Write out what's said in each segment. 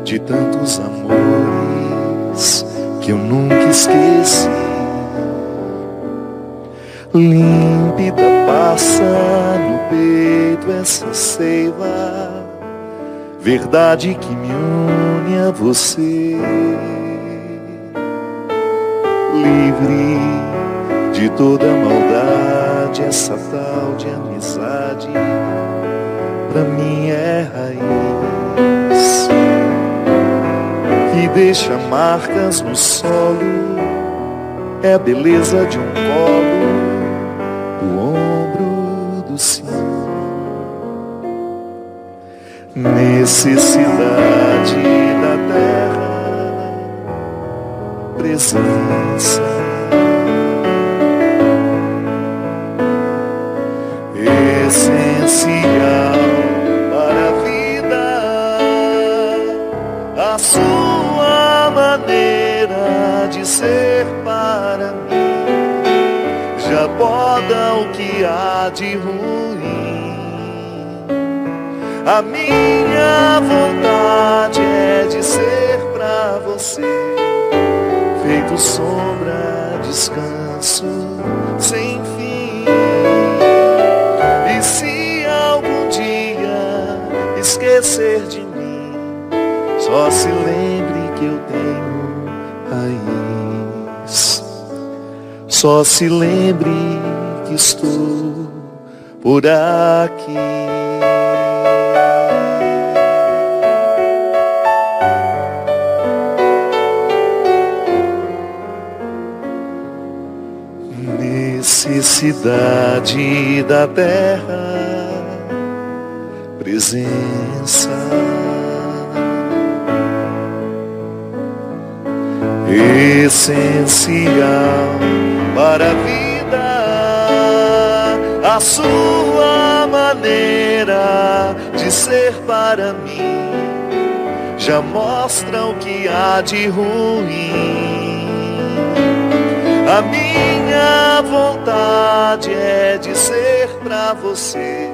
de tantos amores que eu nunca esqueci. Límpida passa no peito essa seiva, verdade que me une a você. Livre de toda maldade, essa tal de amizade pra mim é raiz, que deixa marcas no solo, é a beleza de um colo, do ombro do sim. Necessidade da terra, presença, essencial para a vida, a sua maneira de ser para mim já poda o que há de ruim. A minha vontade é de ser pra você feito sombra, descanso sem fim. E se algum dia esquecer de mim, só se lembre que eu tenho raiz. Só se lembre que estou por aqui. Necessidade da terra, presença, essencial para a vida, a sua maneira de ser para mim já mostra o que há de ruim. A minha vontade é de ser pra você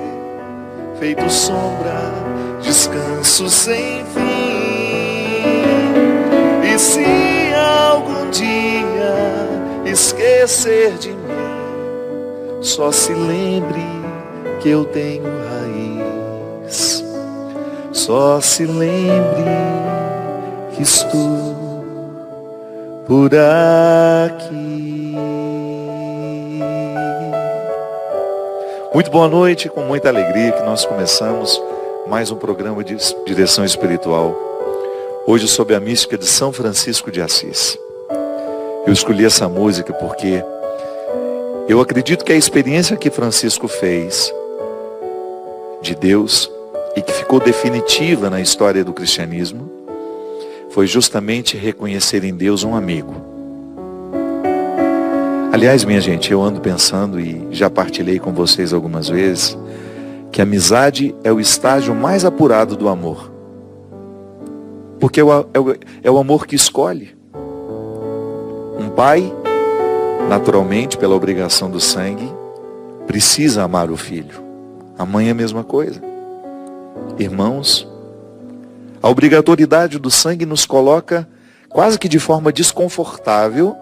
feito sombra, descanso sem fim. E se algum dia esquecer de mim, só se lembre que eu tenho raiz. Só se lembre que estou por aqui. Muito boa noite, com muita alegria que nós começamos mais um programa de direção espiritual. Hoje sobre a mística de São Francisco de Assis. Eu escolhi essa música porque eu acredito que a experiência que Francisco fez de Deus e que ficou definitiva na história do cristianismo foi justamente reconhecer em Deus um amigo. Aliás, minha gente, eu ando pensando e já partilhei com vocês algumas vezes que a amizade é o estágio mais apurado do amor. Porque é o amor que escolhe. Um pai, naturalmente, pela obrigação do sangue, precisa amar o filho. A mãe é a mesma coisa. Irmãos, a obrigatoriedade do sangue nos coloca quase que de forma desconfortável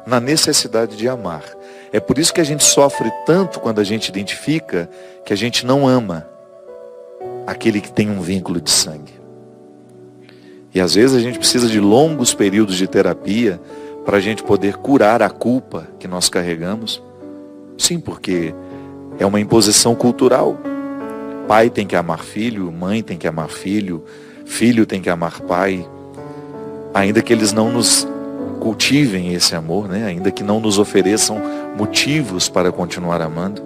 na necessidade de amar. É por isso que a gente sofre tanto quando a gente identifica que a gente não ama aquele que tem um vínculo de sangue. E às vezes a gente precisa de longos períodos de terapia para a gente poder curar a culpa que nós carregamos. Sim, porque é uma imposição cultural. Pai tem que amar filho, mãe tem que amar filho, filho tem que amar pai, ainda que eles não nos cultivem esse amor, né? Ainda que não nos ofereçam motivos para continuar amando.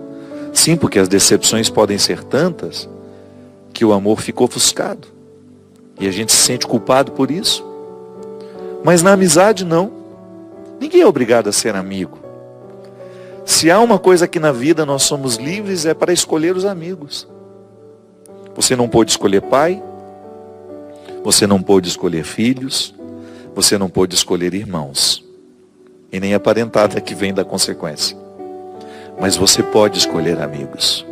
Sim, porque as decepções podem ser tantas que o amor ficou ofuscado e a gente se sente culpado por isso. Mas na amizade não. Ninguém é obrigado a ser amigo. Se há uma coisa que na vida nós somos livres é para escolher os amigos. Você não pôde escolher pai, você não pôde escolher filhos, você não pôde escolher irmãos, e nem a parentada que vem da consequência. Mas você pode escolher amigos.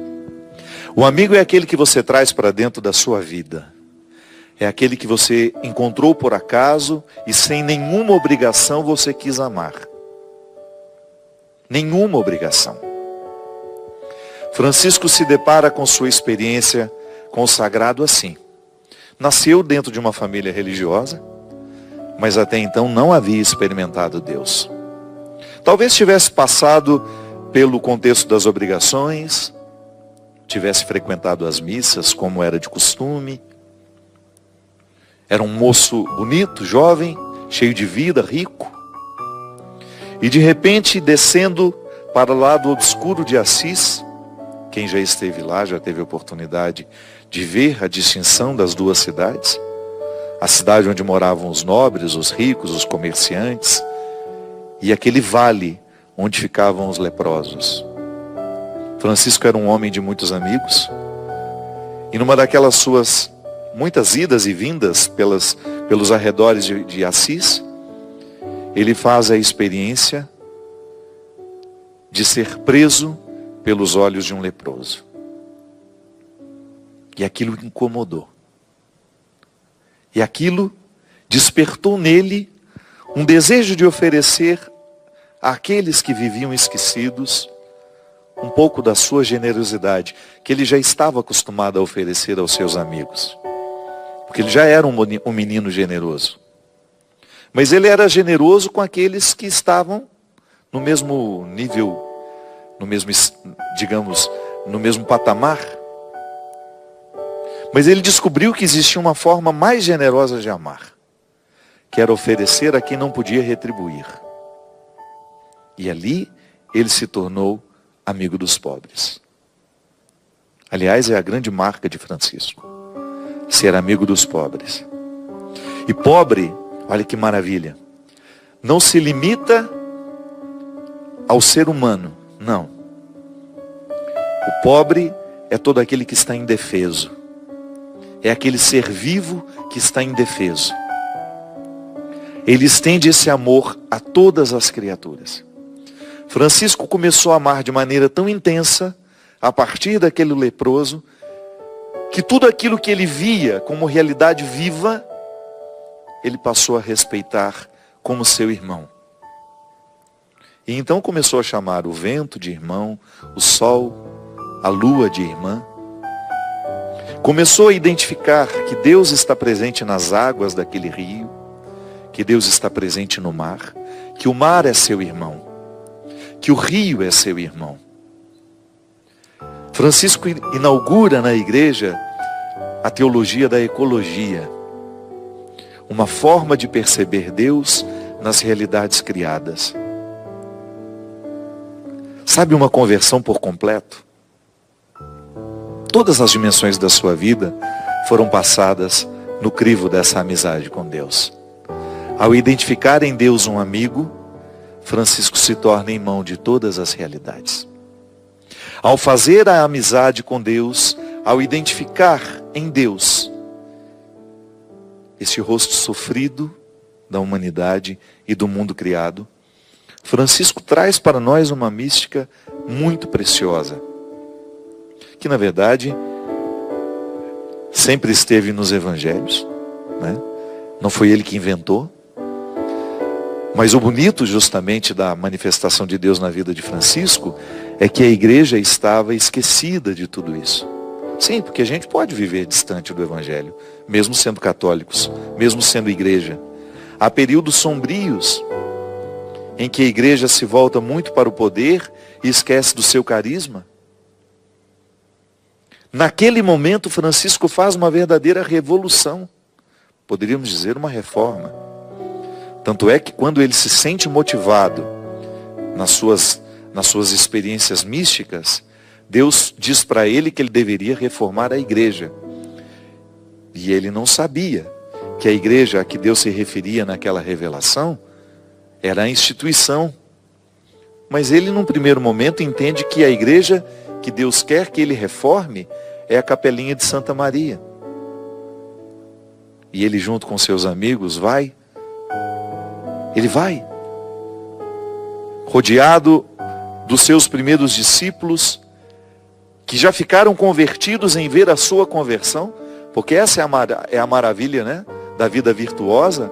O amigo é aquele que você traz para dentro da sua vida. é aquele que você encontrou por acaso e sem nenhuma obrigação você quis amar. Nenhuma obrigação. Francisco se depara com sua experiência com o sagrado assim. Nasceu dentro de uma família religiosa, mas até então não havia experimentado Deus. Talvez tivesse passado pelo contexto das obrigações, tivesse frequentado as missas como era de costume. Era um moço bonito, jovem, cheio de vida, rico. E de repente, descendo para o lado obscuro de Assis, quem já esteve lá, já teve a oportunidade de ver a distinção das duas cidades. A cidade onde moravam os nobres, os ricos, os comerciantes, e aquele vale onde ficavam os leprosos. Francisco era um homem de muitos amigos, e numa daquelas suas muitas idas e vindas pelos arredores de Assis, ele faz a experiência de ser preso pelos olhos de um leproso. E aquilo o incomodou. E aquilo despertou nele um desejo de oferecer àqueles que viviam esquecidos um pouco da sua generosidade, que ele já estava acostumado a oferecer aos seus amigos. Porque ele já era um menino generoso. Mas ele era generoso com aqueles que estavam no mesmo nível, no mesmo, digamos, no mesmo patamar. Mas ele descobriu que existia uma forma mais generosa de amar, que era oferecer a quem não podia retribuir. E ali ele se tornou amigo dos pobres. Aliás, é a grande marca de Francisco, ser amigo dos pobres. E pobre, olha que maravilha, não se limita ao ser humano, não. O pobre é todo aquele que está indefeso. É aquele ser vivo que está indefeso. Ele estende esse amor a todas as criaturas. Francisco começou a amar de maneira tão intensa, a partir daquele leproso, que tudo aquilo que ele via como realidade viva, ele passou a respeitar como seu irmão. E então começou a chamar o vento de irmão, o sol, a lua de irmã. Começou a identificar que Deus está presente nas águas daquele rio, que Deus está presente no mar, que o mar é seu irmão, que o rio é seu irmão. Francisco inaugura na igreja a teologia da ecologia, uma forma de perceber Deus nas realidades criadas. Sabe uma conversão por completo? Todas as dimensões da sua vida foram passadas no crivo dessa amizade com Deus. Ao identificar em Deus um amigo, Francisco se torna irmão de todas as realidades. Ao fazer a amizade com Deus, ao identificar em Deus esse rosto sofrido da humanidade e do mundo criado, Francisco traz para nós uma mística muito preciosa, que na verdade sempre esteve nos evangelhos, né? Não foi ele que inventou, mas o bonito justamente da manifestação de Deus na vida de Francisco é que a igreja estava esquecida de tudo isso. Sim, porque a gente pode viver distante do evangelho, mesmo sendo católicos, mesmo sendo igreja. Há períodos sombrios em que a igreja se volta muito para o poder e esquece do seu carisma. Naquele momento, Francisco faz uma verdadeira revolução. Poderíamos dizer uma reforma. Tanto é que quando ele se sente motivado nas suas experiências místicas, Deus diz para ele que ele deveria reformar a igreja. E ele não sabia que a igreja a que Deus se referia naquela revelação era a instituição. Mas ele, num primeiro momento, entende que a igreja que Deus quer que ele reforme é a capelinha de Santa Maria. E ele, junto com seus amigos, vai. Ele vai. Rodeado dos seus primeiros discípulos, que já ficaram convertidos em ver a sua conversão, Porque essa é a maravilha, né, da vida virtuosa.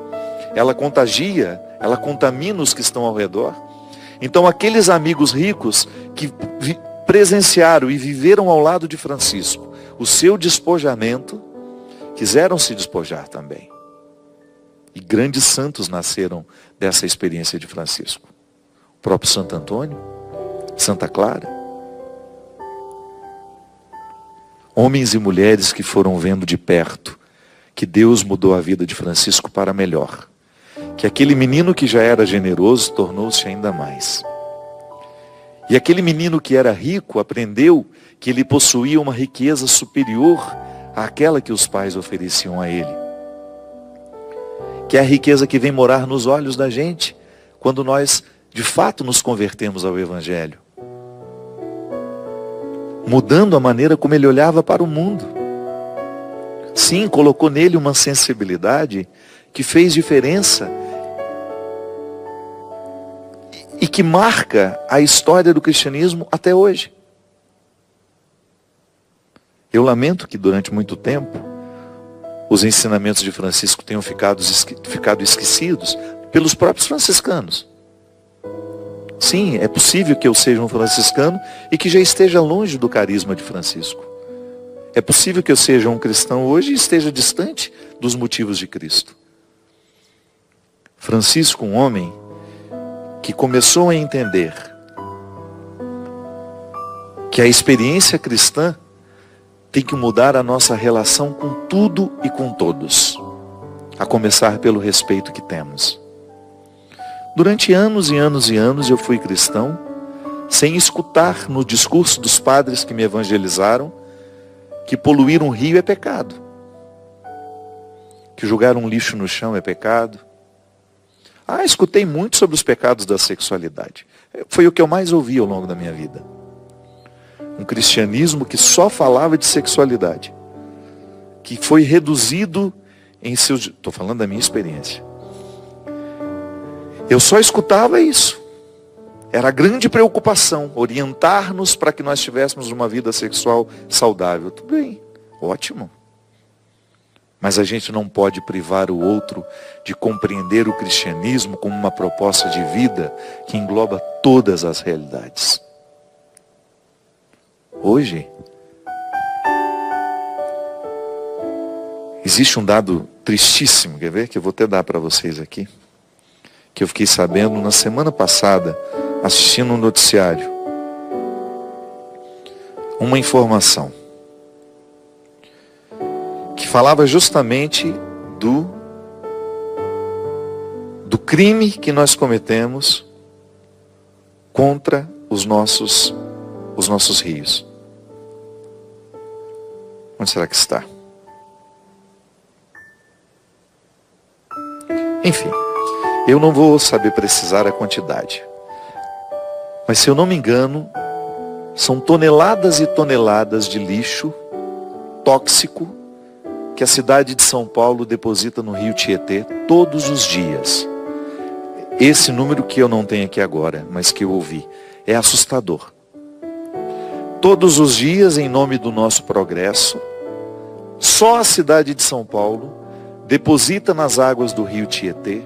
Ela contagia, ela contamina os que estão ao redor. Então aqueles amigos ricos que presenciaram e viveram ao lado de Francisco o seu despojamento, quiseram se despojar também. E grandes santos nasceram dessa experiência de Francisco. O próprio Santo Antônio, Santa Clara. Homens e mulheres que foram vendo de perto que Deus mudou a vida de Francisco para melhor. Que aquele menino que já era generoso tornou-se ainda mais. E aquele menino que era rico aprendeu que ele possuía uma riqueza superior àquela que os pais ofereciam a ele. Que é a riqueza que vem morar nos olhos da gente quando nós de fato nos convertemos ao Evangelho. Mudando a maneira como ele olhava para o mundo. Sim, colocou nele uma sensibilidade que fez diferença e que marca a história do cristianismo até hoje. Eu lamento que durante muito tempo os ensinamentos de Francisco tenham ficado esquecidos pelos próprios franciscanos. Sim, é possível que eu seja um franciscano e que já esteja longe do carisma de Francisco. É possível que eu seja um cristão hoje e esteja distante dos motivos de Cristo. Francisco, um homem que começou a entender que a experiência cristã tem que mudar a nossa relação com tudo e com todos, a começar pelo respeito que temos. Durante anos e anos e anos eu fui cristão, sem escutar no discurso dos padres que me evangelizaram, que poluir um rio é pecado, que jogar um lixo no chão é pecado. Escutei muito sobre os pecados da sexualidade. Foi o que eu mais ouvi ao longo da minha vida. Um cristianismo que só falava de sexualidade, que foi reduzido em seus... Estou falando da minha experiência. Eu só escutava isso. Era a grande preocupação, orientar-nos para que nós tivéssemos uma vida sexual saudável. Tudo bem, ótimo. Mas a gente não pode privar o outro de compreender o cristianismo como uma proposta de vida que engloba todas as realidades. Hoje, existe um dado tristíssimo, quer ver? Que eu vou até dar para vocês aqui. Que eu fiquei sabendo na semana passada, assistindo um noticiário. Uma informação que falava justamente do crime que nós cometemos contra os nossos rios. Onde será que está? Enfim, eu não vou saber precisar a quantidade. Mas se eu não me engano, são toneladas e toneladas de lixo tóxico que a cidade de São Paulo deposita no rio Tietê todos os dias. Esse número que eu não tenho aqui agora, mas que eu ouvi, é assustador. Todos os dias, em nome do nosso progresso, só a cidade de São Paulo deposita nas águas do rio Tietê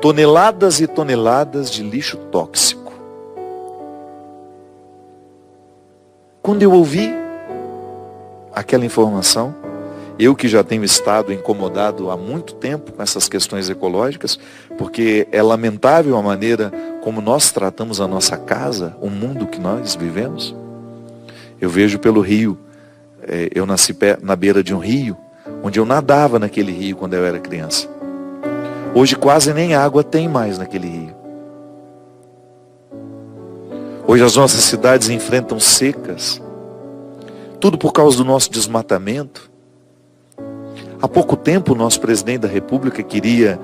toneladas e toneladas de lixo tóxico. Quando eu ouvi aquela informação, eu que já tenho estado incomodado há muito tempo com essas questões ecológicas, porque é lamentável a maneira como nós tratamos a nossa casa, o mundo que nós vivemos. Eu vejo pelo rio, eu nasci na beira de um rio, onde eu nadava naquele rio quando eu era criança. Hoje quase nem água tem mais naquele rio. Hoje as nossas cidades enfrentam secas, tudo por causa do nosso desmatamento. Há pouco tempo o nosso presidente da República queria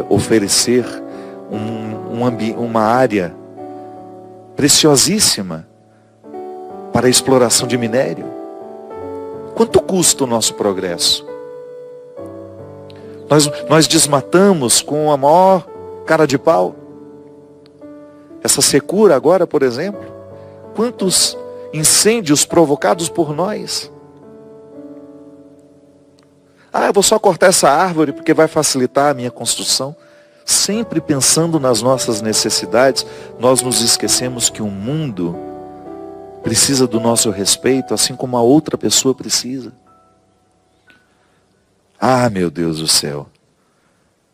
oferecer uma área preciosíssima para a exploração de minério. Quanto custa o nosso progresso? Nós desmatamos com a maior cara de pau. Essa secura agora, por exemplo, quantos incêndios provocados por nós? Eu vou só cortar essa árvore porque vai facilitar a minha construção. Sempre pensando nas nossas necessidades, nós nos esquecemos que o mundo precisa do nosso respeito, assim como a outra pessoa precisa. Meu Deus do céu.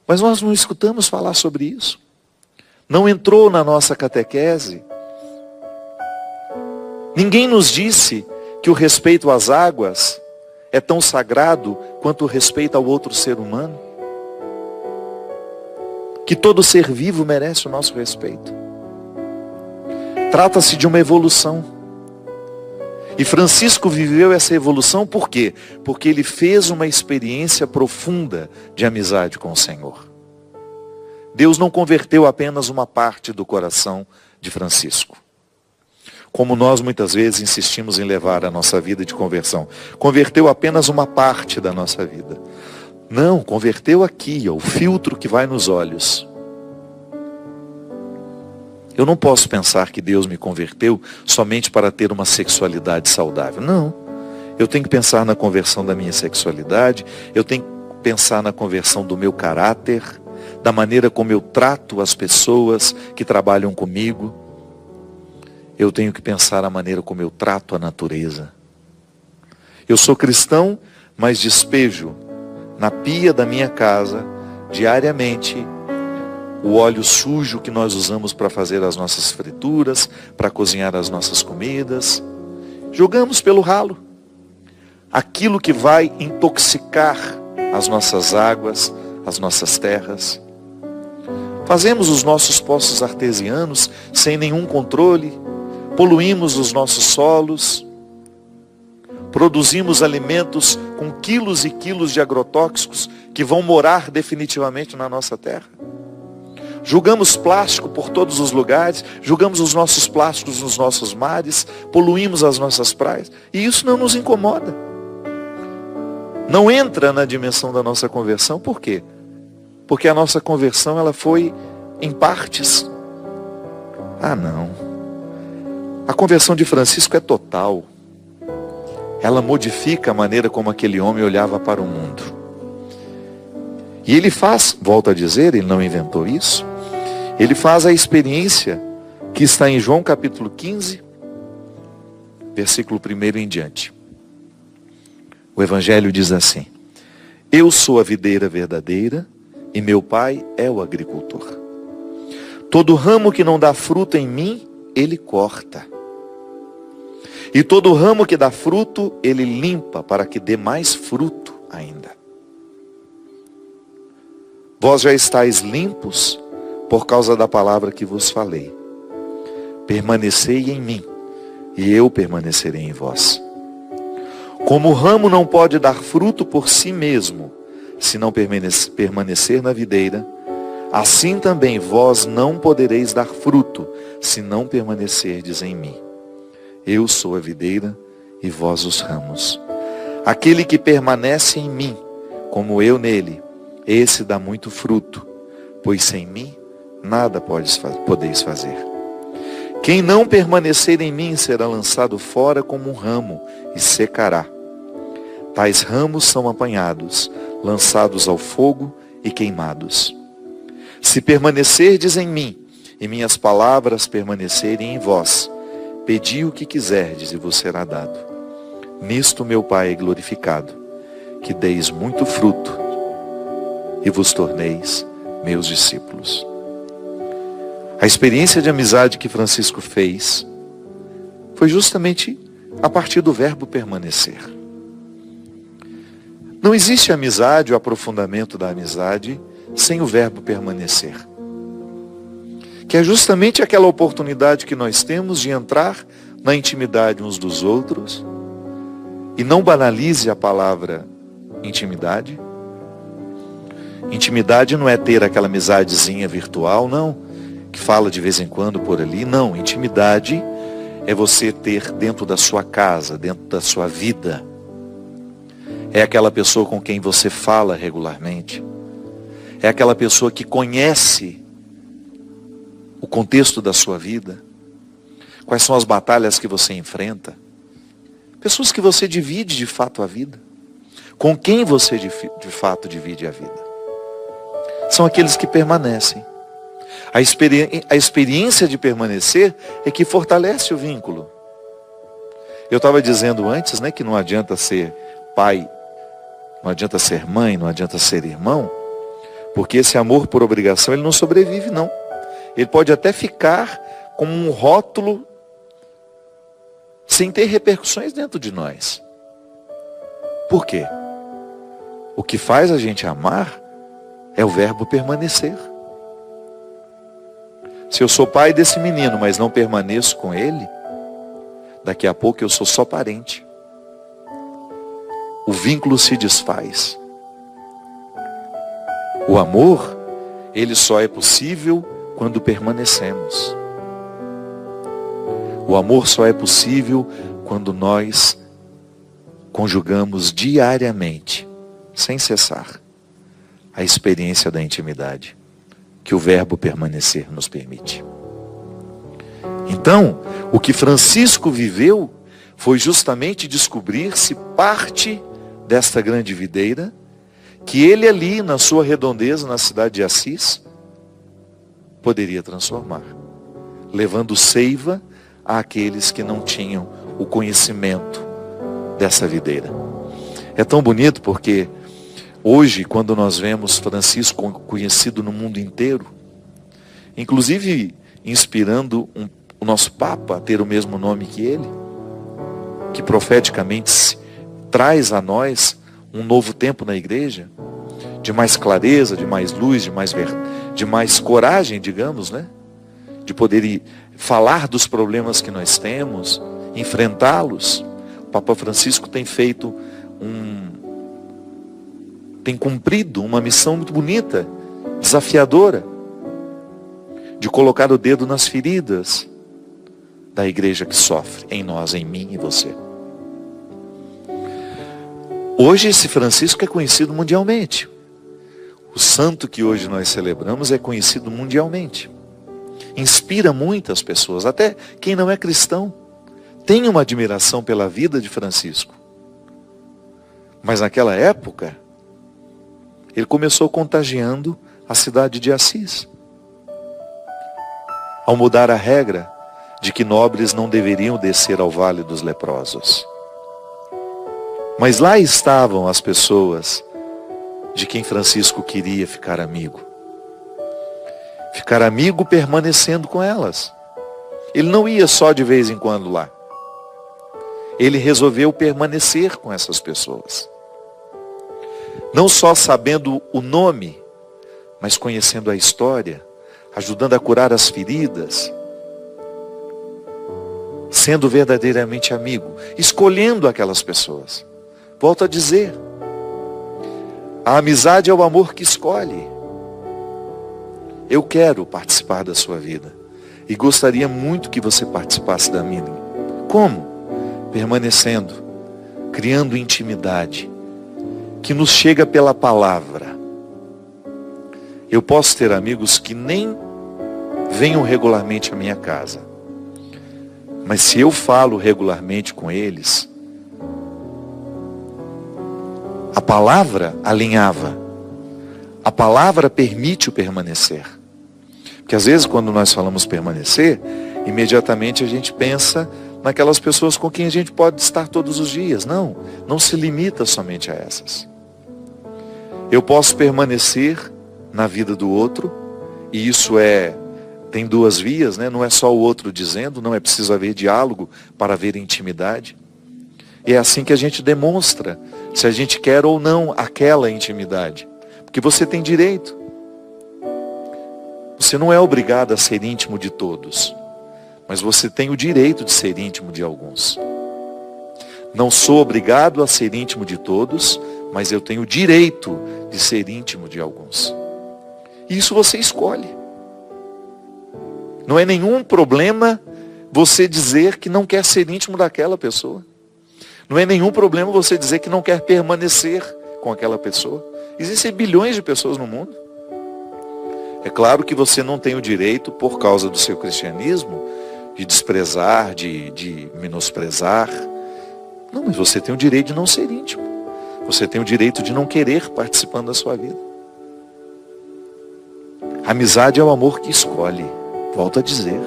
Mas nós não escutamos falar sobre isso. Não entrou na nossa catequese. Ninguém nos disse que o respeito às águas é tão sagrado quanto o respeito ao outro ser humano. Que todo ser vivo merece o nosso respeito. Trata-se de uma evolução. E Francisco viveu essa evolução por quê? Porque ele fez uma experiência profunda de amizade com o Senhor. Deus não converteu apenas uma parte do coração de Francisco. Como nós muitas vezes insistimos em levar a nossa vida de conversão. Converteu apenas uma parte da nossa vida. Não, converteu aqui, o filtro que vai nos olhos. Eu não posso pensar que Deus me converteu somente para ter uma sexualidade saudável. Não. Eu tenho que pensar na conversão da minha sexualidade, eu tenho que pensar na conversão do meu caráter, da maneira como eu trato as pessoas que trabalham comigo. Eu tenho que pensar na maneira como eu trato a natureza. Eu sou cristão, mas despejo na pia da minha casa, diariamente, o óleo sujo que nós usamos para fazer as nossas frituras, para cozinhar as nossas comidas. Jogamos pelo ralo. Aquilo que vai intoxicar as nossas águas, as nossas terras. Fazemos os nossos poços artesianos sem nenhum controle. Poluímos os nossos solos. Produzimos alimentos com quilos e quilos de agrotóxicos que vão morar definitivamente na nossa terra. Jogamos plástico por todos os lugares, jogamos os nossos plásticos nos nossos mares, poluímos as nossas praias, e isso não nos incomoda. Não entra na dimensão da nossa conversão, por quê? Porque a nossa conversão ela foi em partes. Não. A conversão de Francisco é total. Ela modifica a maneira como aquele homem olhava para o mundo. E ele faz, volto a dizer, ele não inventou isso. Ele faz a experiência que está em João capítulo 15, versículo 1 em diante. O Evangelho diz assim: Eu sou a videira verdadeira e meu pai é o agricultor. Todo ramo que não dá fruto em mim, ele corta. E todo ramo que dá fruto, ele limpa para que dê mais fruto ainda. Vós já estáis limpos por causa da palavra que vos falei. Permanecei em mim, e eu permanecerei em vós. Como o ramo não pode dar fruto por si mesmo, se não permanecer na videira, assim também vós não podereis dar fruto, se não permanecerdes em mim. Eu sou a videira e vós os ramos. Aquele que permanece em mim, como eu nele, esse dá muito fruto, pois sem mim nada podeis fazer. Quem não permanecer em mim será lançado fora como um ramo e secará. Tais ramos são apanhados, lançados ao fogo e queimados. Se permanecerdes em mim e minhas palavras permanecerem em vós, pedi o que quiserdes e vos será dado. Nisto meu Pai é glorificado, que deis muito fruto e vos torneis meus discípulos. A experiência de amizade que Francisco fez foi justamente a partir do verbo permanecer. Não existe amizade ou aprofundamento da amizade sem o verbo permanecer. Que é justamente aquela oportunidade que nós temos de entrar na intimidade uns dos outros. E não banalize a palavra intimidade. Intimidade não é ter aquela amizadezinha virtual, não. Que fala de vez em quando por ali. Não, intimidade é você ter dentro da sua casa, dentro da sua vida. É aquela pessoa com quem você fala regularmente. É aquela pessoa que conhece o contexto da sua vida. Quais são as batalhas que você enfrenta. Pessoas que você divide de fato a vida. com quem você de fato divide a vida. São aqueles que permanecem. A experiência de permanecer é que fortalece o vínculo. Eu estava dizendo antes, né, que não adianta ser pai, não adianta ser mãe, não adianta ser irmão, porque esse amor por obrigação, ele não sobrevive, não. Ele pode até ficar como um rótulo sem ter repercussões dentro de nós. Por quê? O que faz a gente amar é o verbo permanecer. Se eu sou pai desse menino, mas não permaneço com ele, daqui a pouco eu sou só parente. O vínculo se desfaz. O amor, ele só é possível quando permanecemos. O amor só é possível quando nós conjugamos diariamente, sem cessar, a experiência da intimidade que o verbo permanecer nos permite. Então, o que Francisco viveu foi justamente descobrir-se parte desta grande videira, que ele ali, na sua redondeza, na cidade de Assis, poderia transformar, levando seiva àqueles que não tinham o conhecimento dessa videira. É tão bonito porque hoje, quando nós vemos Francisco conhecido no mundo inteiro, inclusive inspirando o nosso Papa a ter o mesmo nome que ele, que profeticamente traz a nós um novo tempo na igreja, de mais clareza, de mais luz, de mais coragem, digamos, né? De poder falar dos problemas que nós temos, enfrentá-los. O Papa Francisco tem tem cumprido uma missão muito bonita, desafiadora, de colocar o dedo nas feridas da igreja que sofre, em nós, em mim e você. Hoje esse Francisco é conhecido mundialmente. O santo que hoje nós celebramos é conhecido mundialmente. Inspira muitas pessoas, até quem não é cristão, tem uma admiração pela vida de Francisco. Mas naquela época, ele começou contagiando a cidade de Assis, ao mudar a regra de que nobres não deveriam descer ao vale dos leprosos. Mas lá estavam as pessoas de quem Francisco queria ficar amigo. Ficar amigo permanecendo com elas. Ele não ia só de vez em quando lá. Ele resolveu permanecer com essas pessoas. Não só sabendo o nome, mas conhecendo a história, ajudando a curar as feridas, sendo verdadeiramente amigo, escolhendo aquelas pessoas. Volto a dizer, a amizade é o amor que escolhe. Eu quero participar da sua vida e gostaria muito que você participasse da minha. Como? Permanecendo, criando intimidade, que nos chega pela palavra. Eu posso ter amigos que nem venham regularmente à minha casa, mas se eu falo regularmente com eles, a palavra alinhava, a palavra permite o permanecer. Porque às vezes quando nós falamos permanecer, imediatamente a gente pensa naquelas pessoas com quem a gente pode estar todos os dias. Não, não se limita somente a essas. Eu posso permanecer na vida do outro, e isso tem duas vias, né? Não é só o outro dizendo, não é preciso haver diálogo para haver intimidade. E é assim que a gente demonstra se a gente quer ou não aquela intimidade. Porque você tem direito. Você não é obrigado a ser íntimo de todos, mas você tem o direito de ser íntimo de alguns. Não sou obrigado a ser íntimo de todos, mas eu tenho o direito de ser íntimo de alguns. E isso você escolhe. Não é nenhum problema você dizer que não quer ser íntimo daquela pessoa. Não é nenhum problema você dizer que não quer permanecer com aquela pessoa. Existem bilhões de pessoas no mundo. É claro que você não tem o direito, por causa do seu cristianismo, de desprezar, de menosprezar. Não, mas você tem o direito de não ser íntimo. Você tem o direito de não querer participando da sua vida. A amizade é o amor que escolhe, volto a dizer.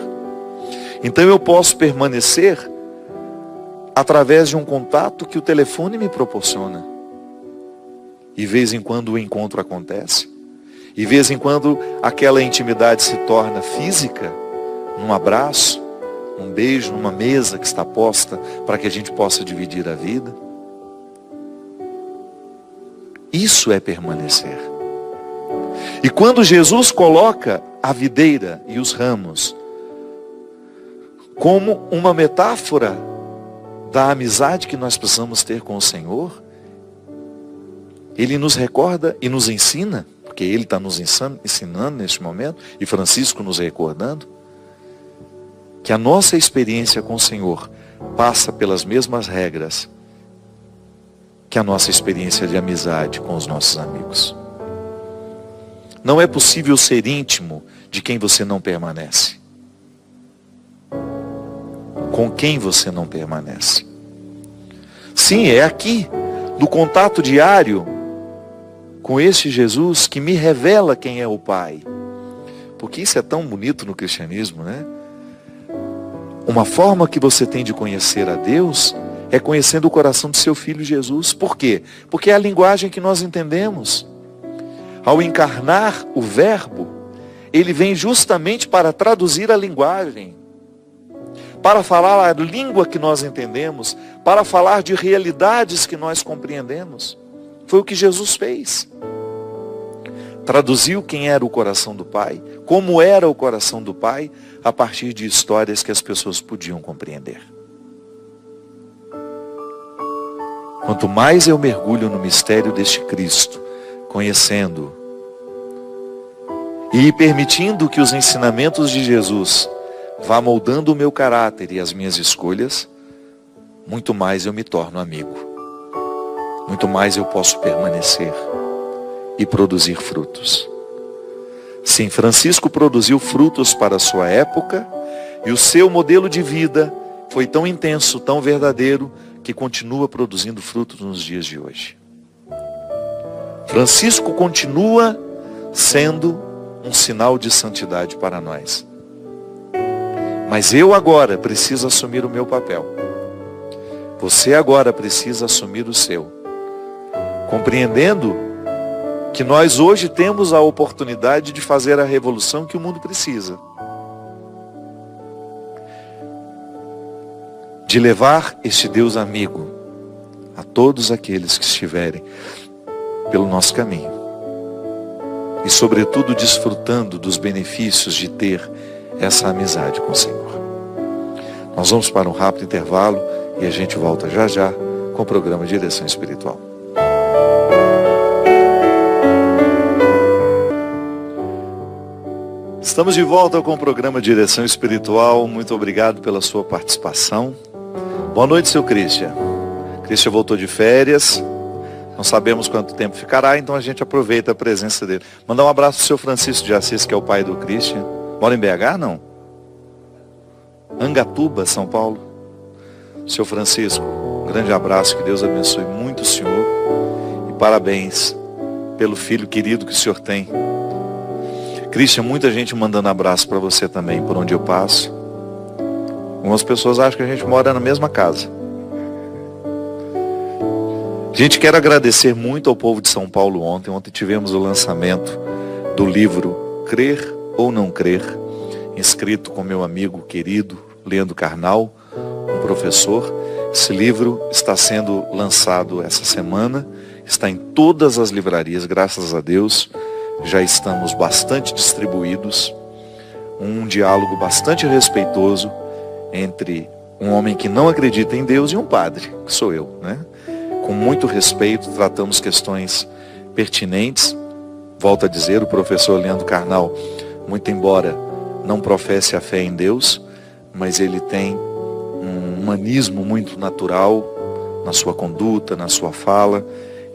Então eu posso permanecer através de um contato que o telefone me proporciona. E de vez em quando o encontro acontece. E de vez em quando aquela intimidade se torna física, num abraço, num beijo, numa mesa que está posta para que a gente possa dividir a vida. Isso é permanecer. E quando Jesus coloca a videira e os ramos como uma metáfora da amizade que nós precisamos ter com o Senhor, Ele nos recorda e nos ensina, porque Ele está nos ensinando neste momento, e Francisco nos recordando, que a nossa experiência com o Senhor passa pelas mesmas regras que a nossa experiência de amizade com os nossos amigos. Não é possível ser íntimo de quem você não permanece. Com quem você não permanece. Sim, é aqui, no contato diário com este Jesus que me revela quem é o Pai. Porque isso é tão bonito no cristianismo, né? Uma forma que você tem de conhecer a Deus é conhecendo o coração de seu Filho Jesus. Por quê? Porque é a linguagem que nós entendemos. Ao encarnar o Verbo, Ele vem justamente para traduzir a linguagem, para falar a língua que nós entendemos, para falar de realidades que nós compreendemos. Foi o que Jesus fez. Traduziu quem era o coração do Pai, como era o coração do Pai, a partir de histórias que as pessoas podiam compreender. Quanto mais eu mergulho no mistério deste Cristo, conhecendo e permitindo que os ensinamentos de Jesus vá moldando o meu caráter e as minhas escolhas, muito mais eu me torno amigo. Muito mais eu posso permanecer e produzir frutos. Sim, Francisco produziu frutos para a sua época e o seu modelo de vida foi tão intenso, tão verdadeiro, que continua produzindo frutos nos dias de hoje. Francisco continua sendo um sinal de santidade para nós. Mas eu agora preciso assumir o meu papel. Você agora precisa assumir o seu. Compreendendo que nós hoje temos a oportunidade de fazer a revolução que o mundo precisa. De levar este Deus amigo a todos aqueles que estiverem pelo nosso caminho. E sobretudo desfrutando dos benefícios de ter essa amizade com o Senhor. Nós vamos para um rápido intervalo e a gente volta já já com o programa Direção Espiritual. Estamos de volta com o programa Direção Espiritual. Muito obrigado pela sua participação. Boa noite, seu Christian. Christian voltou de férias. Não sabemos quanto tempo ficará, então a gente aproveita a presença dele. Mandar um abraço ao seu Francisco de Assis, que é o pai do Christian. Mora em BH, não? Angatuba, São Paulo. Seu Francisco, um grande abraço, que Deus abençoe muito o senhor. E parabéns pelo filho querido que o senhor tem. Christian, muita gente mandando abraço para você também, por onde eu passo. Algumas pessoas acham que a gente mora na mesma casa. A gente quer agradecer muito ao povo de São Paulo ontem. Ontem tivemos o lançamento do livro Crer ou Não Crer, escrito com meu amigo querido Leandro Carnal, um professor. Esse livro está sendo lançado essa semana, está em todas as livrarias, graças a Deus. Já estamos bastante distribuídos. Um diálogo bastante respeitoso entre um homem que não acredita em Deus e um padre, que sou eu, né? Com muito respeito, tratamos questões pertinentes. Volto a dizer, o professor Leandro Carnal, muito embora não professe a fé em Deus, mas ele tem um humanismo muito natural na sua conduta, na sua fala.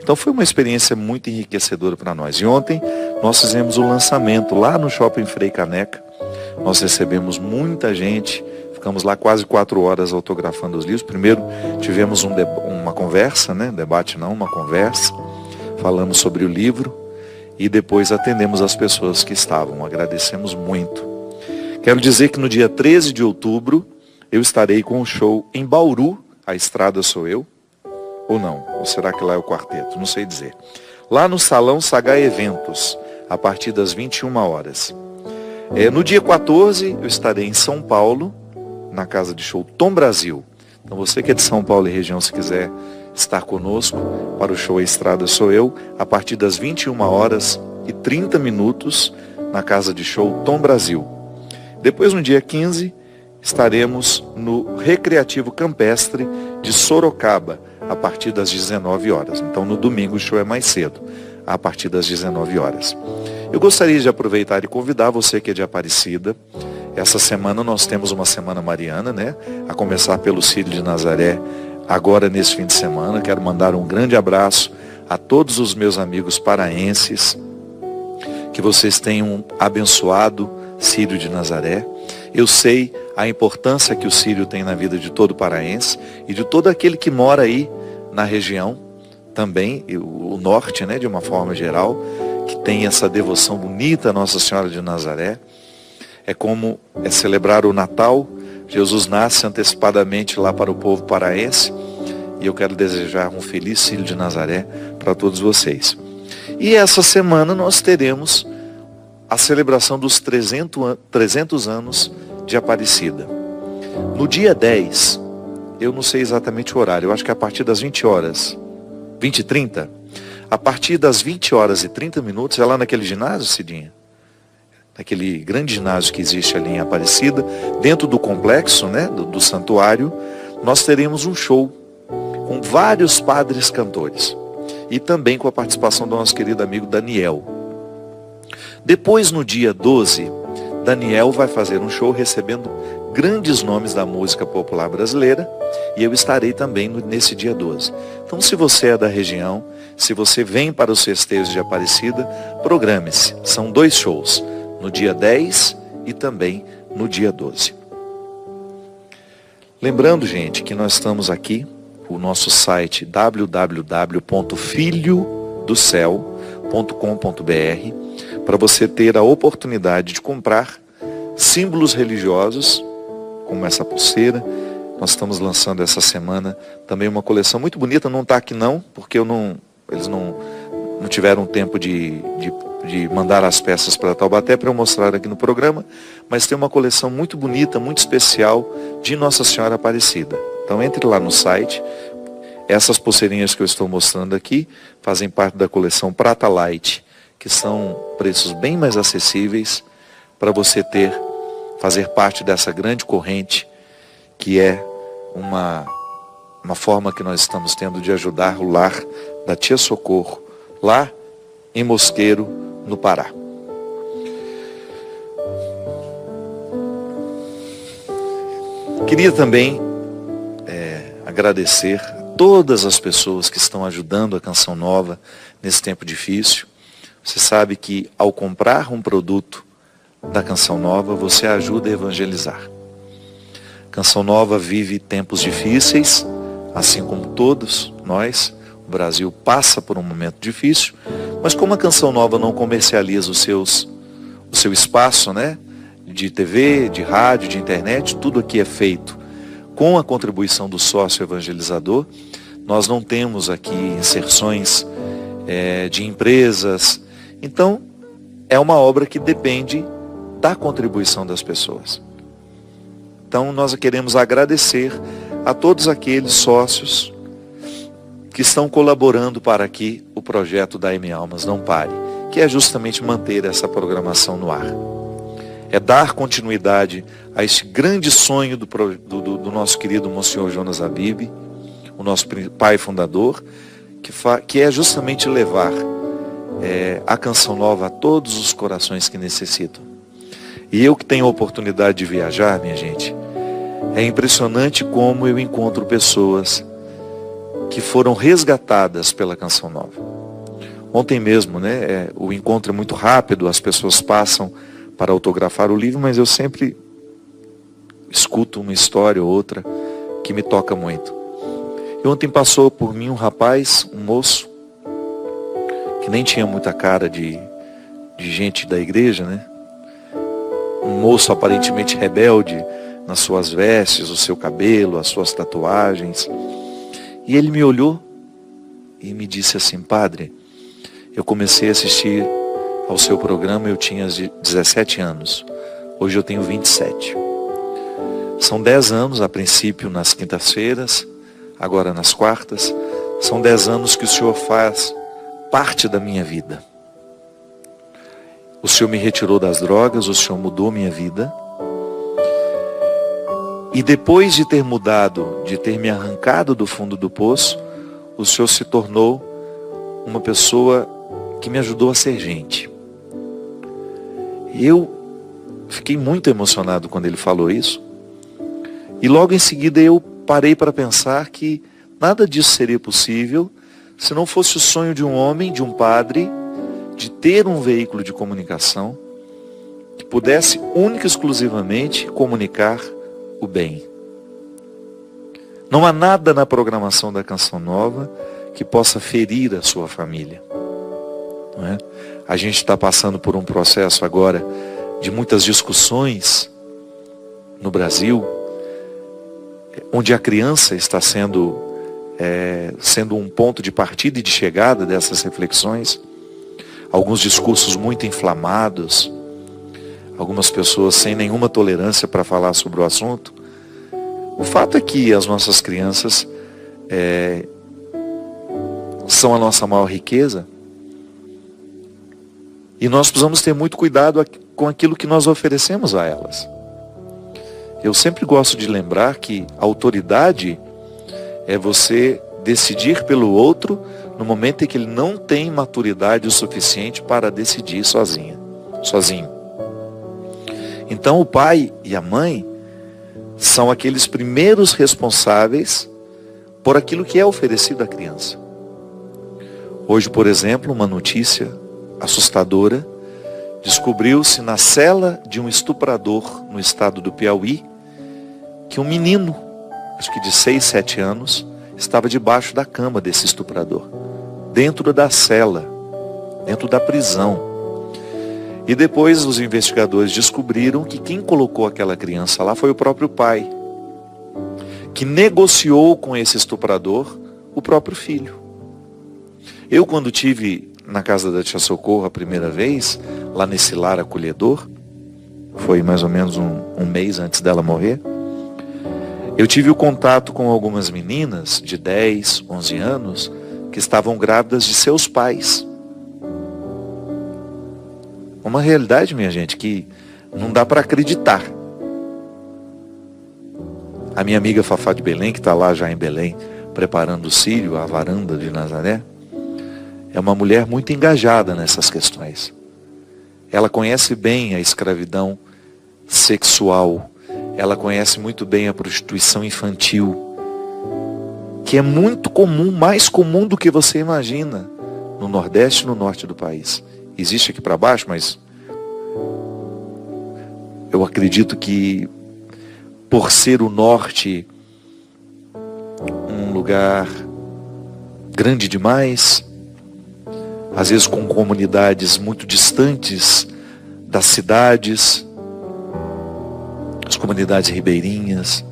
Então foi uma experiência muito enriquecedora para nós. E ontem nós fizemos o lançamento lá no Shopping Frei Caneca. Nós recebemos muita gente, ficamos lá quase 4 horas autografando os livros. Primeiro tivemos um uma conversa, né? Debate não, uma conversa. Falamos sobre o livro e depois atendemos as pessoas que estavam. Agradecemos muito. Quero dizer que no dia 13 de outubro eu estarei com um show em Bauru. A estrada sou eu. Ou não? Ou será que lá é o quarteto? Não sei dizer. Lá no Salão Sagá Eventos, a partir das 21 horas. No dia 14 eu estarei em São Paulo, na casa de show Tom Brasil. Então você que é de São Paulo e região, se quiser estar conosco para o show A Estrada Sou Eu, a partir das 21h30 na casa de show Tom Brasil. Depois no dia 15 estaremos no Recreativo Campestre de Sorocaba, a partir das 19 horas. Então no domingo o show é mais cedo, a partir das 19 horas. Eu gostaria de aproveitar e convidar você que é de Aparecida. Essa semana nós temos uma semana mariana, né? A começar pelo Círio de Nazaré, agora nesse fim de semana. Quero mandar um grande abraço a todos os meus amigos paraenses. Que vocês tenham um abençoado Círio de Nazaré. Eu sei a importância que o Círio tem na vida de todo paraense e de todo aquele que mora aí na região, também, o norte, né, de uma forma geral, que tem essa devoção bonita a Nossa Senhora de Nazaré. É como celebrar o Natal. Jesus nasce antecipadamente lá para o povo paraense. E eu quero desejar um feliz Círio de Nazaré para todos vocês. E essa semana nós teremos a celebração dos 300 anos de Aparecida. No dia 10, eu não sei exatamente o horário, eu acho que é a partir das 20h30. A partir das 20h30, é lá naquele ginásio, Cidinha? Naquele grande ginásio que existe ali em Aparecida, dentro do complexo, né, do santuário, nós teremos um show com vários padres cantores. E também com a participação do nosso querido amigo Daniel. Depois, no dia 12, Daniel vai fazer um show recebendo grandes nomes da música popular brasileira. E eu estarei também nesse dia 12. Então, se você é da região, se você vem para os festejos de Aparecida, programe-se. São 2 shows, no dia 10 e também no dia 12. Lembrando, gente, que nós estamos aqui, o nosso site www.filhodocel.com.br, para você ter a oportunidade de comprar símbolos religiosos, como essa pulseira. Nós estamos lançando essa semana também uma coleção muito bonita. Não está aqui não, porque eles não tiveram tempo de mandar as peças para Taubaté para eu mostrar aqui no programa. Mas tem uma coleção muito bonita, muito especial de Nossa Senhora Aparecida. Então entre lá no site. Essas pulseirinhas que eu estou mostrando aqui fazem parte da coleção Prata Light, que são preços bem mais acessíveis para você fazer parte dessa grande corrente, que é uma forma que nós estamos tendo de ajudar o lar da Tia Socorro, lá em Mosqueiro, no Pará. Queria também agradecer a todas as pessoas que estão ajudando a Canção Nova nesse tempo difícil. Você sabe que ao comprar um produto da Canção Nova, você ajuda a evangelizar. Canção Nova vive tempos difíceis, assim como todos nós. O Brasil passa por um momento difícil, mas como a Canção Nova não comercializa o seu espaço, né, de TV, de rádio, de internet, tudo aqui é feito com a contribuição do sócio evangelizador. Nós não temos aqui inserções de empresas. Então, é uma obra que depende da contribuição das pessoas. Então, nós queremos agradecer a todos aqueles sócios que estão colaborando para que o projeto da M Almas não pare, que é justamente manter essa programação no ar. É dar continuidade a este grande sonho do nosso querido Monsenhor Jonas Abib, o nosso pai fundador, que é justamente levar a Canção Nova a todos os corações que necessitam. E eu que tenho a oportunidade de viajar, minha gente, é impressionante como eu encontro pessoas que foram resgatadas pela Canção Nova. Ontem mesmo, né, o encontro é muito rápido, as pessoas passam para autografar o livro, mas eu sempre escuto uma história ou outra que me toca muito. E ontem passou por mim um rapaz, um moço, que nem tinha muita cara de gente da igreja, né? Um moço aparentemente rebelde nas suas vestes, o seu cabelo, as suas tatuagens. E ele me olhou e me disse assim: padre, eu comecei a assistir ao seu programa, eu tinha 17 anos. Hoje eu tenho 27. São 10 anos, a princípio nas quintas-feiras, agora nas quartas. São 10 anos que o Senhor faz parte da minha vida. O Senhor me retirou das drogas, o Senhor mudou minha vida. E depois de ter mudado, de ter me arrancado do fundo do poço, o Senhor se tornou uma pessoa que me ajudou a ser gente. Eu fiquei muito emocionado quando ele falou isso. E logo em seguida eu parei para pensar que nada disso seria possível se não fosse o sonho de um homem, de um padre, de ter um veículo de comunicação que pudesse única e exclusivamente comunicar o bem. Não há nada na programação da Canção Nova que possa ferir a sua família. Não é? A gente está passando por um processo agora de muitas discussões no Brasil, onde a criança está sendo um ponto de partida e de chegada dessas reflexões. Alguns discursos muito inflamados, algumas pessoas sem nenhuma tolerância para falar sobre o assunto. O fato é que as nossas crianças são a nossa maior riqueza. E nós precisamos ter muito cuidado com aquilo que nós oferecemos a elas. Eu sempre gosto de lembrar que a autoridade é você decidir pelo outro no momento em que ele não tem maturidade o suficiente para decidir sozinho. Então o pai e a mãe são aqueles primeiros responsáveis por aquilo que é oferecido à criança. Hoje, por exemplo, uma notícia assustadora: descobriu-se na cela de um estuprador no estado do Piauí que um menino, acho que de 6, 7 anos, estava debaixo da cama desse estuprador, dentro da cela, dentro da prisão. E depois os investigadores descobriram que quem colocou aquela criança lá foi o próprio pai, que negociou com esse estuprador o próprio filho. Eu, quando tive na casa da tia Socorro a primeira vez, lá nesse lar acolhedor, foi mais ou menos um mês antes dela morrer, eu tive o contato com algumas meninas de 10, 11 anos que estavam grávidas de seus pais. Uma realidade, minha gente, que não dá para acreditar. A minha amiga Fafá de Belém, que está lá já em Belém, preparando o círio, a varanda de Nazaré, é uma mulher muito engajada nessas questões. Ela conhece bem a escravidão sexual. Ela conhece muito bem a prostituição infantil, que é muito comum, mais comum do que você imagina, no Nordeste e no Norte do país. Existe aqui para baixo, mas eu acredito que, por ser o Norte um lugar grande demais, às vezes com comunidades muito distantes das cidades, as comunidades ribeirinhas,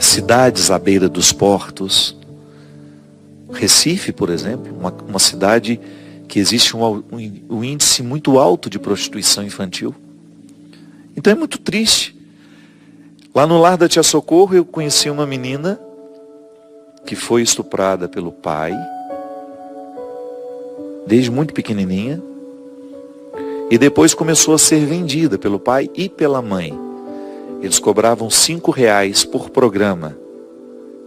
cidades à beira dos portos. Recife, por exemplo, uma cidade que existe um índice muito alto de prostituição infantil. Então é muito triste. Lá no lar da tia Socorro eu conheci uma menina que foi estuprada pelo pai, desde muito pequenininha, e depois começou a ser vendida pelo pai e pela mãe. Eles cobravam R$5 por programa.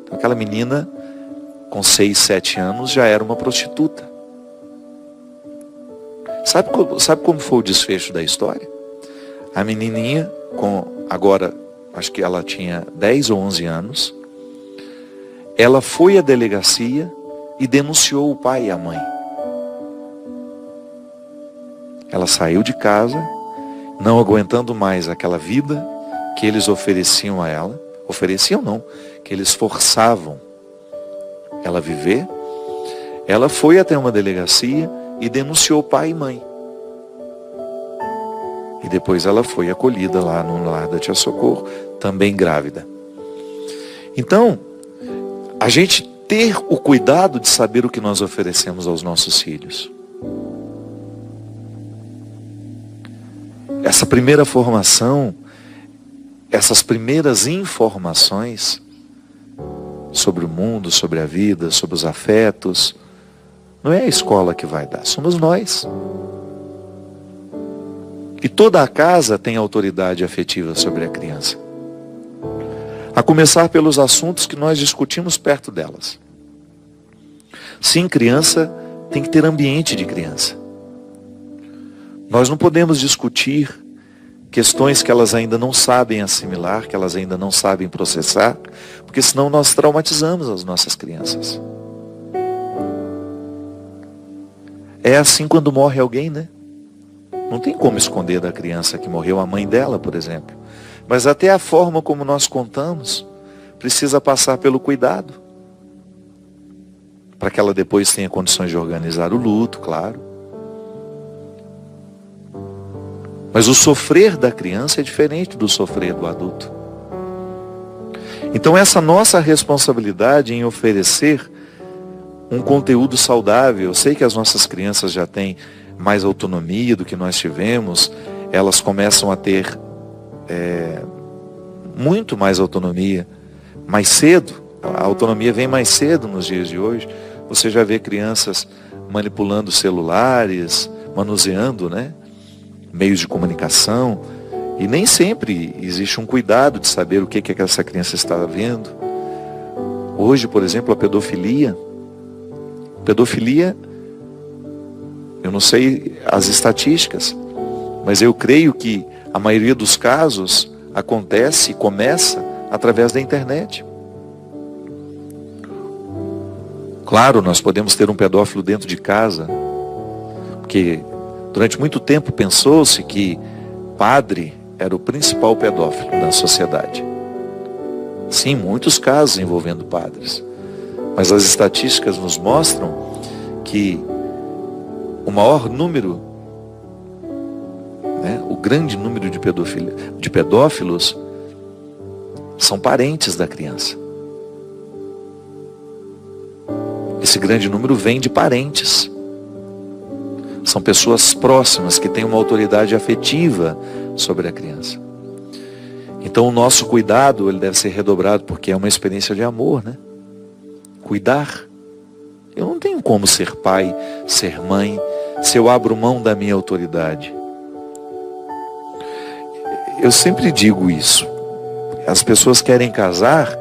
Então, aquela menina, com 6, 7 anos, já era uma prostituta. Sabe como foi o desfecho da história? A menininha, agora, acho que ela tinha 10 ou 11 anos, ela foi à delegacia e denunciou o pai e a mãe. Ela saiu de casa, não aguentando mais aquela vida que eles ofereciam a ela. Ofereciam não, que eles forçavam ela viver, ela foi até uma delegacia e denunciou pai e mãe. E depois ela foi acolhida lá no lar da Tia Socorro, também grávida. Então, a gente ter o cuidado de saber o que nós oferecemos aos nossos filhos. Essa primeira formação, essas primeiras informações sobre o mundo, sobre a vida, sobre os afetos, não é a escola que vai dar, somos nós. E toda a casa tem autoridade afetiva sobre a criança. A começar pelos assuntos que nós discutimos perto delas. Sim, criança tem que ter ambiente de criança. Nós não podemos discutir questões que elas ainda não sabem assimilar, que elas ainda não sabem processar, porque senão nós traumatizamos as nossas crianças. É assim quando morre alguém, né? Não tem como esconder da criança que morreu a mãe dela, por exemplo. Mas até a forma como nós contamos precisa passar pelo cuidado. Para que ela depois tenha condições de organizar o luto, claro. Mas o sofrer da criança é diferente do sofrer do adulto. Então essa nossa responsabilidade em oferecer um conteúdo saudável. Eu sei que as nossas crianças já têm mais autonomia do que nós tivemos. Elas começam a ter muito mais autonomia, mais cedo. A autonomia vem mais cedo nos dias de hoje. Você já vê crianças manipulando celulares, manuseando, né, meios de comunicação. E nem sempre existe um cuidado de saber o que essa criança está vendo. Hoje, por exemplo, a pedofilia. Eu não sei as estatísticas, mas eu creio que a maioria dos casos acontece e começa através da internet. Claro, nós podemos ter um pedófilo dentro de casa, porque durante muito tempo pensou-se que padre era o principal pedófilo da sociedade. Sim, muitos casos envolvendo padres. Mas as estatísticas nos mostram que o maior número, né, o grande número de pedófilos são parentes da criança. Esse grande número vem de parentes. São pessoas próximas que têm uma autoridade afetiva sobre a criança. Então o nosso cuidado ele deve ser redobrado, porque é uma experiência de amor, né? Cuidar. Eu não tenho como ser pai, ser mãe, se eu abro mão da minha autoridade. Eu sempre digo isso. As pessoas querem casar,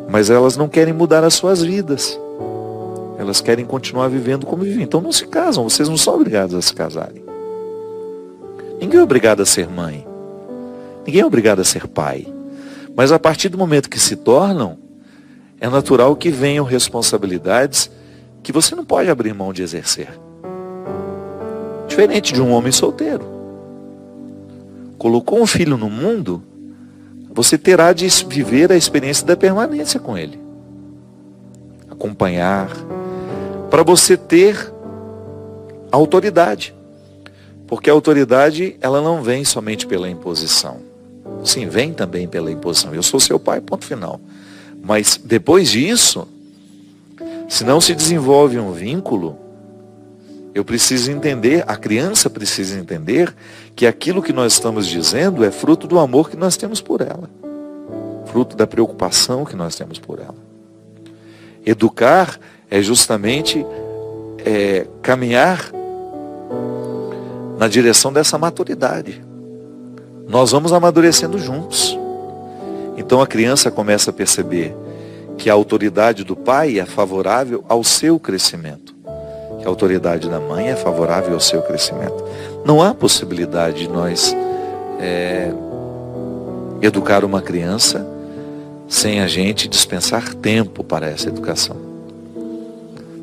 mas elas não querem mudar as suas vidas. Elas querem continuar vivendo como vivem. Então não se casam, vocês não são obrigados a se casarem. Ninguém é obrigado a ser mãe. Ninguém é obrigado a ser pai. Mas a partir do momento que se tornam, é natural que venham responsabilidades que você não pode abrir mão de exercer. Diferente de um homem solteiro. Colocou um filho no mundo, você terá de viver a experiência da permanência com ele. Acompanhar, para você ter autoridade. Porque a autoridade, ela não vem somente pela imposição. Sim, vem também pela imposição. Eu sou seu pai, ponto final. Mas depois disso, se não se desenvolve um vínculo, eu preciso entender, a criança precisa entender que aquilo que nós estamos dizendo é fruto do amor que nós temos por ela. Fruto da preocupação que nós temos por ela. Educar é justamente caminhar na direção dessa maturidade. Nós vamos amadurecendo juntos. Então a criança começa a perceber que a autoridade do pai é favorável ao seu crescimento. Que a autoridade da mãe é favorável ao seu crescimento. Não há possibilidade de nós educar uma criança sem a gente dispensar tempo para essa educação.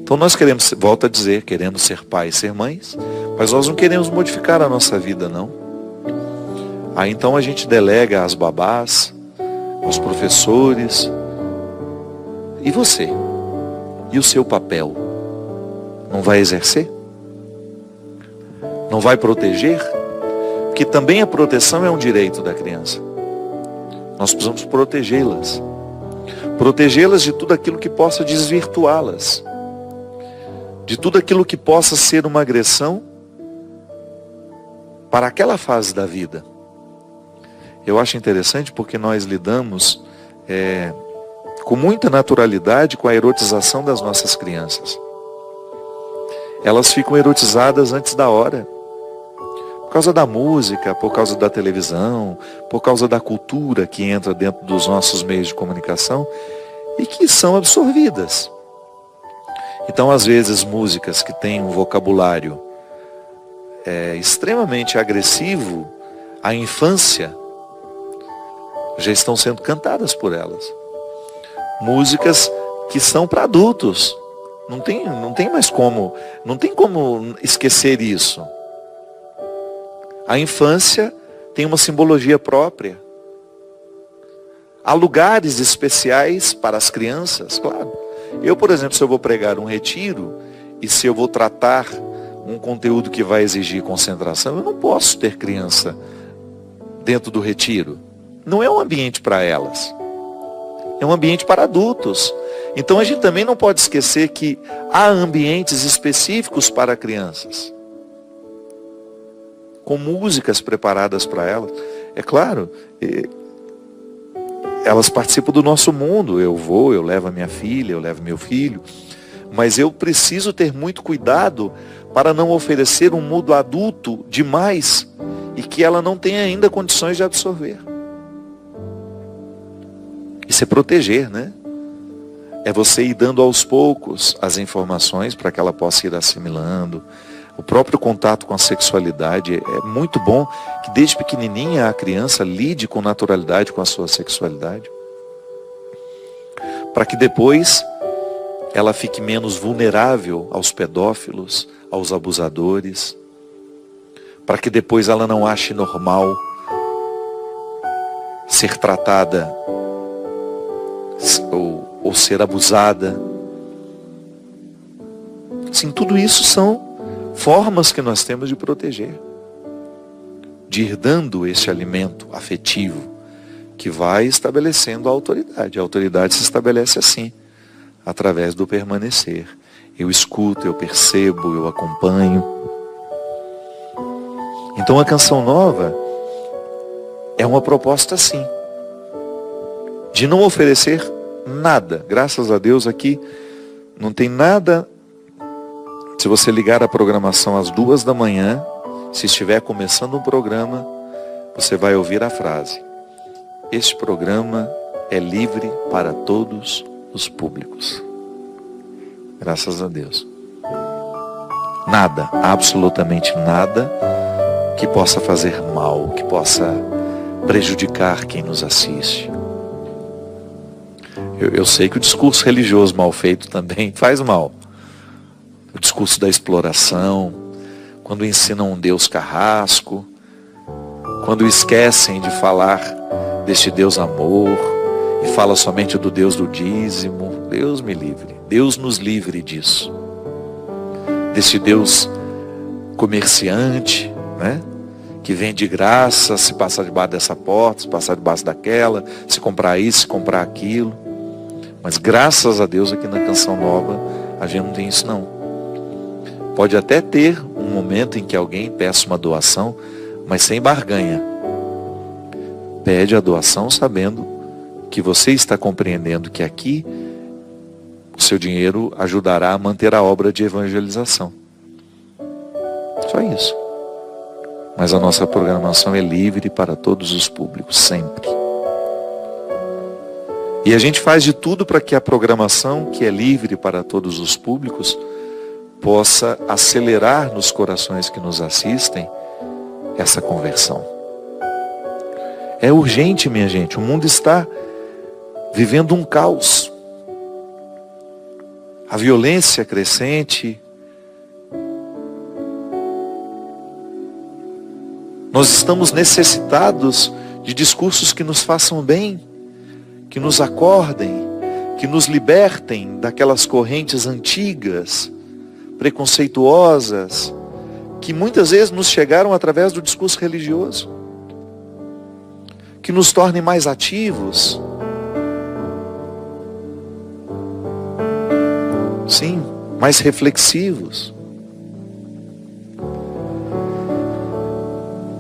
Então nós queremos, volto a dizer, queremos ser pais, ser mães, mas nós não queremos modificar a nossa vida, não. Aí então a gente delega às babás, aos professores. E você? E o seu papel? Não vai exercer? Não vai proteger? Porque também a proteção é um direito da criança. Nós precisamos protegê-las. Protegê-las de tudo aquilo que possa desvirtuá-las. De tudo aquilo que possa ser uma agressão para aquela fase da vida. Eu acho interessante porque nós lidamos com muita naturalidade com a erotização das nossas crianças. Elas ficam erotizadas antes da hora. Por causa da música, por causa da televisão, por causa da cultura que entra dentro dos nossos meios de comunicação e que são absorvidas. Então, às vezes, músicas que têm um vocabulário extremamente agressivo à infância já estão sendo cantadas por elas. Músicas que são para adultos. Não tem mais como, não tem como esquecer isso. A infância tem uma simbologia própria. Há lugares especiais para as crianças, claro. Eu, por exemplo, se eu vou pregar um retiro e se eu vou tratar um conteúdo que vai exigir concentração, eu não posso ter criança dentro do retiro. Não é um ambiente para elas. É um ambiente para adultos. Então a gente também não pode esquecer que há ambientes específicos para crianças. Com músicas preparadas para elas. É claro, elas participam do nosso mundo. Eu levo a minha filha, eu levo meu filho. Mas eu preciso ter muito cuidado para não oferecer um mundo adulto demais e que ela não tenha ainda condições de absorver. Isso é proteger, né? É você ir dando aos poucos as informações para que ela possa ir assimilando. O próprio contato com a sexualidade é muito bom que desde pequenininha a criança lide com naturalidade com a sua sexualidade. Para que depois ela fique menos vulnerável aos pedófilos, aos abusadores. Para que depois ela não ache normal ser tratada ou ser abusada. Sim, tudo isso são formas que nós temos de proteger. De ir dando esse alimento afetivo que vai estabelecendo a autoridade. A autoridade se estabelece assim, através do permanecer. Eu escuto, eu percebo, eu acompanho. Então a Canção Nova é uma proposta assim, de não oferecer nada. Graças a Deus aqui não tem nada. Se você ligar a programação às 2 da manhã, se estiver começando um programa, você vai ouvir a frase: este programa é livre para todos os públicos. Graças a Deus. Nada, absolutamente nada que possa fazer mal, que possa prejudicar quem nos assiste. Eu sei que o discurso religioso mal feito também faz mal. O discurso da exploração, quando ensinam um Deus carrasco, quando esquecem de falar deste Deus amor e fala somente do Deus do dízimo. Deus me livre, Deus nos livre disso. Desse Deus comerciante, né? Que vem de graça, se passar debaixo dessa porta, se passar debaixo daquela, se comprar isso, se comprar aquilo. Mas graças a Deus aqui na Canção Nova a gente não tem isso não. Pode até ter um momento em que alguém peça uma doação, mas sem barganha. Pede a doação sabendo que você está compreendendo que aqui o seu dinheiro ajudará a manter a obra de evangelização. Só isso. Mas a nossa programação é livre para todos os públicos, sempre. E a gente faz de tudo para que a programação, que é livre para todos os públicos, possa acelerar nos corações que nos assistem essa conversão. É urgente, minha gente. O mundo está vivendo um caos. A violência crescente. Nós estamos necessitados de discursos que nos façam bem, que nos acordem, que nos libertem daquelas correntes antigas, preconceituosas, que muitas vezes nos chegaram através do discurso religioso, que nos tornem mais ativos, sim, mais reflexivos.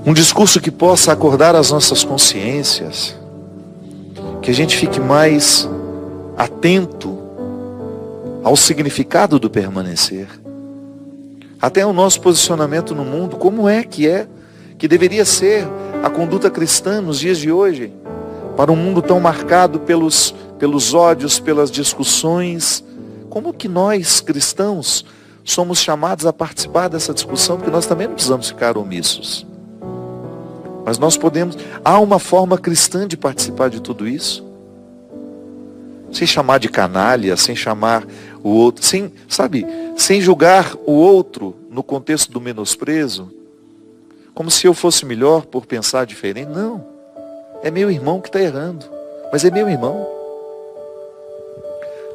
Um discurso que possa acordar as nossas consciências, que a gente fique mais atento ao significado do permanecer, até o nosso posicionamento no mundo, como é, que deveria ser a conduta cristã nos dias de hoje, para um mundo tão marcado pelos ódios, pelas discussões. Como que nós, cristãos, somos chamados a participar dessa discussão, porque nós também não precisamos ficar omissos. Mas nós podemos, há uma forma cristã de participar de tudo isso, sem chamar de canalha, sem chamar o outro, sem julgar o outro no contexto do menosprezo, como se eu fosse melhor por pensar diferente. Não, é meu irmão que está errando, mas é meu irmão.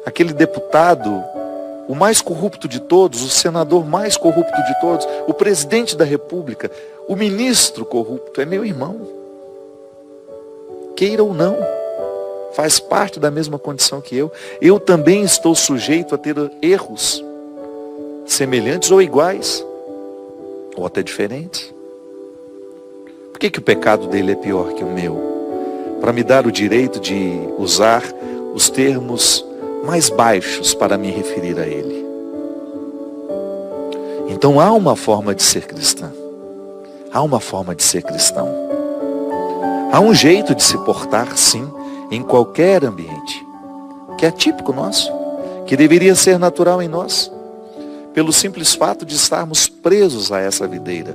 Aquele deputado, o mais corrupto de todos, o senador mais corrupto de todos, o presidente da república, o ministro corrupto, é meu irmão. Queira ou não, faz parte da mesma condição que eu. Eu também estou sujeito a ter erros semelhantes ou iguais, ou até diferentes. Por que o pecado dele é pior que o meu? Para me dar o direito de usar os termos mais baixos para me referir a ele. Então há uma forma de ser cristã. Há uma forma de ser cristão. Há um jeito de se portar, sim, em qualquer ambiente, que é típico nosso, que deveria ser natural em nós, pelo simples fato de estarmos presos a essa videira.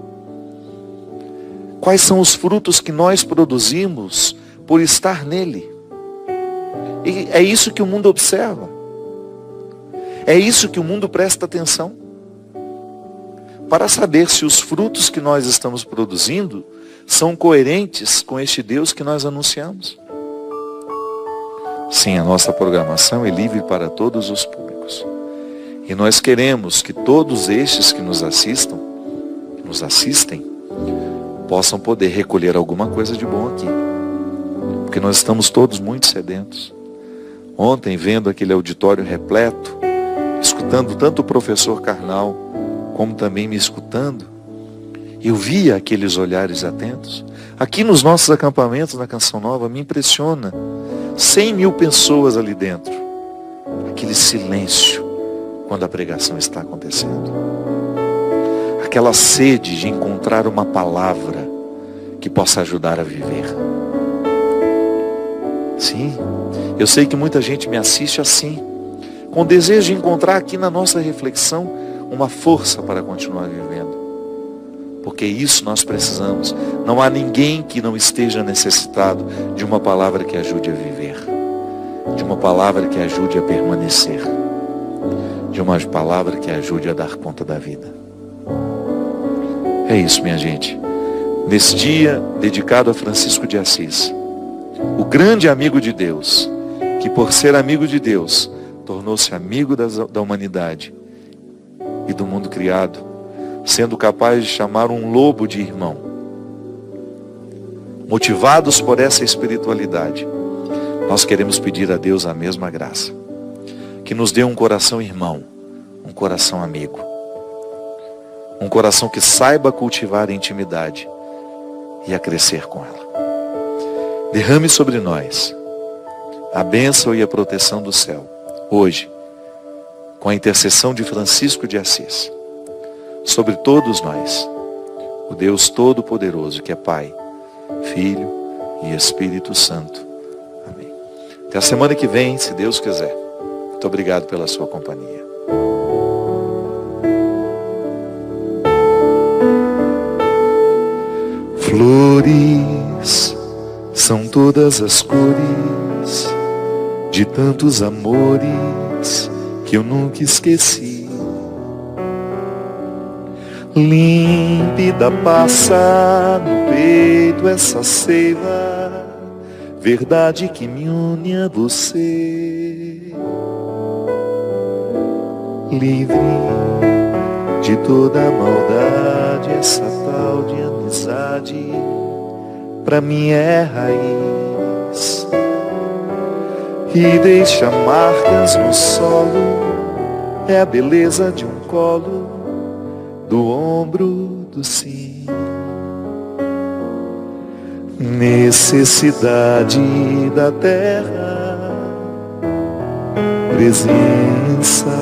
Quais são os frutos que nós produzimos por estar nele? E é isso que o mundo observa. É isso que o mundo presta atenção. Para saber se os frutos que nós estamos produzindo são coerentes com este Deus que nós anunciamos. Sim, a nossa programação é livre para todos os públicos. E nós queremos que todos estes que nos assistem, possam poder recolher alguma coisa de bom aqui. Porque nós estamos todos muito sedentos. Ontem, vendo aquele auditório repleto, escutando tanto o professor Karnal, como também me escutando, eu via aqueles olhares atentos. Aqui nos nossos acampamentos na Canção Nova, me impressiona. 100.000 pessoas ali dentro. Aquele silêncio quando a pregação está acontecendo. Aquela sede de encontrar uma palavra que possa ajudar a viver. Sim, eu sei que muita gente me assiste assim, com desejo de encontrar aqui na nossa reflexão uma força para continuar vivendo. Porque isso nós precisamos. Não há ninguém que não esteja necessitado de uma palavra que ajude a viver, de uma palavra que ajude a permanecer, de uma palavra que ajude a dar conta da vida. É isso, minha gente. Nesse dia dedicado a Francisco de Assis, o grande amigo de Deus, que por ser amigo de Deus, tornou-se amigo da humanidade e do mundo criado, sendo capaz de chamar um lobo de irmão. Motivados por essa espiritualidade, nós queremos pedir a Deus a mesma graça, que nos dê um coração irmão, um coração amigo, um coração que saiba cultivar a intimidade e a crescer com ela. Derrame sobre nós a bênção e a proteção do céu, hoje, com a intercessão de Francisco de Assis, sobre todos nós, o Deus Todo-Poderoso, que é Pai, Filho e Espírito Santo. Amém. Até a semana que vem, se Deus quiser. Muito obrigado pela sua companhia. Flores são todas as cores de tantos amores que eu nunca esqueci. Límpida passa no peito essa seiva, verdade que me une a você. Livre de toda a maldade, essa tal de amizade pra mim é raiz. E deixa marcas no solo, é a beleza de um colo, do ombro do sim. Necessidade da terra, presença